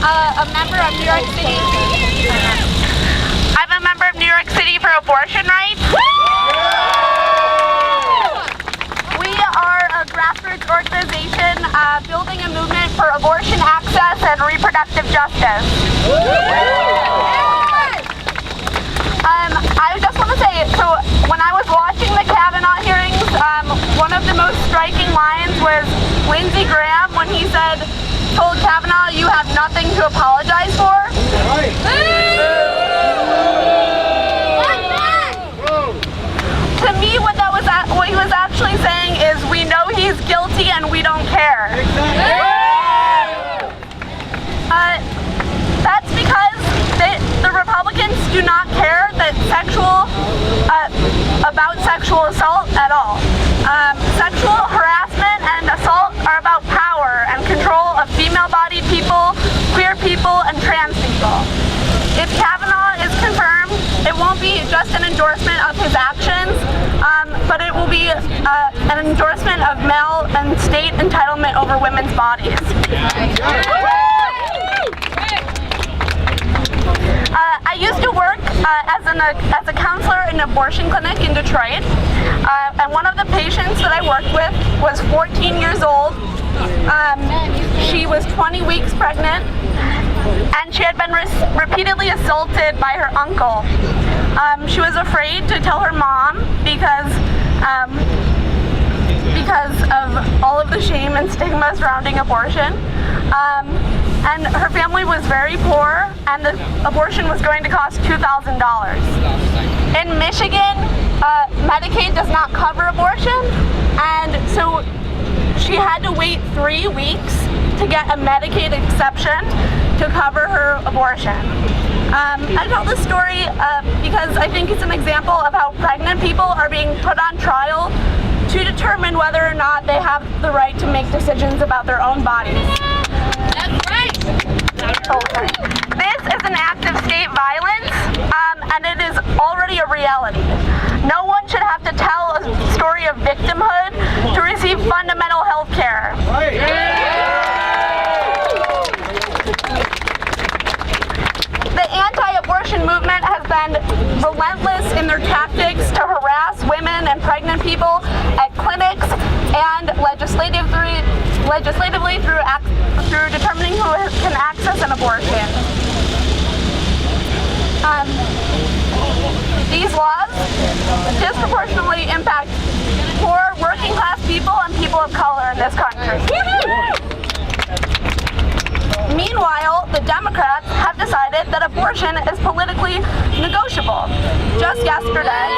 a member of New York City. I'm a member of New York City for abortion rights. We are a grassroots organization building a movement for abortion access and reproductive justice. I just want to say, so when I was watching the Kavanaugh hearings, one of the most striking lines was Lindsey Graham when he told Kavanaugh, "You have nothing to apologize for." To me, what he was actually saying is, we know he's guilty and we don't care. That's because the Republicans do not care that about sexual assault at all. Sexual harassment and assault are about power and control of female-bodied people, queer people, and trans people. If Kavanaugh is confirmed, it won't be just an endorsement of his actions, but it will be an endorsement of male and state entitlement over women's bodies. I used to work as a counselor in an abortion clinic in Detroit, and one of the patients that I worked with was 14 years old. She was 20 weeks pregnant, and she had been repeatedly assaulted by her uncle. She was afraid to tell her mom because of all of the shame and stigma surrounding abortion. And her family was very poor, and the abortion was going to cost $2,000. In Michigan, Medicaid does not cover abortion, and so she had to wait 3 weeks to get a Medicaid exception to cover her abortion. I tell this story because I think it's an example of how pregnant people are being put on trial to determine whether or not they have the right to make decisions about their own bodies. That's right. This is an act of state violence, and it is already a reality. No one should have to tell a story of victimhood to receive fundamental health care. The anti-abortion movement has been relentless in their tactics to harass women and pregnant people at clinics and legislatively through determining who can access an abortion. These laws disproportionately impact poor working class people and people of color in this country. Meanwhile, the Democrats have decided that abortion is politically negotiable. Just yesterday,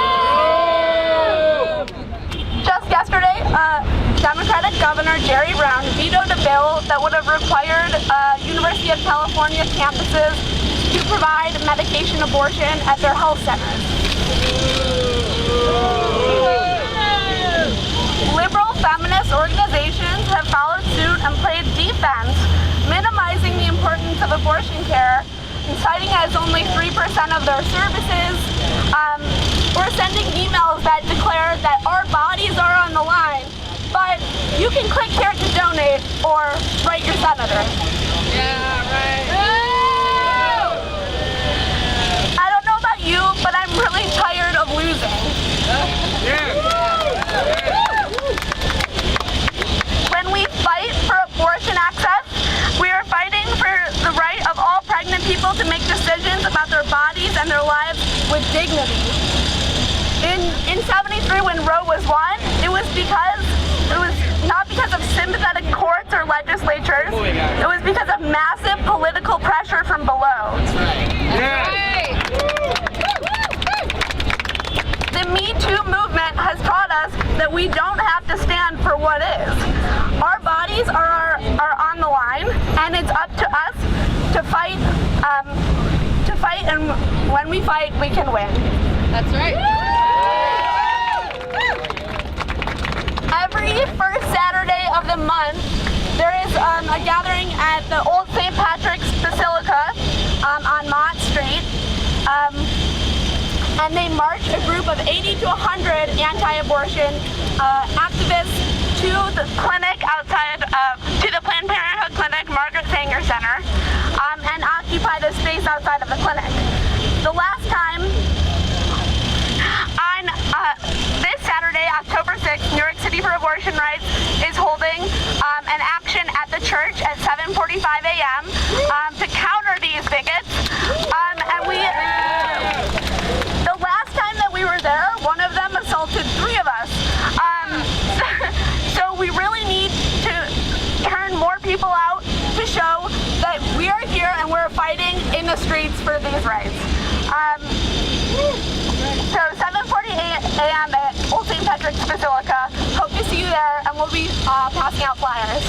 Democratic Governor Jerry Brown vetoed a bill that would have required University of California campuses to provide medication abortion at their health centers. Liberal feminist organizations have followed suit and played defense, minimizing the importance of abortion care and citing it as only 3% of their services, or sending emails that declare that our bodies are on the line, but you can click here to donate or write your senator. Yeah, right. I don't know about you, but I'm really tired of losing. When we fight for abortion access, we are fighting for the right of all pregnant people to make decisions about their bodies and their lives with dignity. In 73, when Roe was won, it was not because of sympathetic courts or legislatures. It was because of massive political pressure from below. The Me Too movement has taught us that we don't have to stand for what is. Our bodies are on the line, and it's up to us to fight. And when we fight, we can win. That's right. Every first Saturday of the month, there is a gathering at the Old St. Patrick's Basilica on Mott Street. And they march a group of 80 to 100 anti-abortion activists to the clinic outside, to the Planned Parenthood clinic, Margaret Sanger Center. and occupy the space outside of the clinic. The last time, on this Saturday, October 6th, New York City for Abortion Rights is holding an action at the church at 7:45 a.m. To counter these bigots. The last time that we were there, one of them assaulted 3 of us. So we really need to turn more people out to show that we are here and we're fighting in the streets for these rights. So 7:40 a.m. at Old St. Patrick's Basilica. Hope to see you there, and we'll be passing out flyers.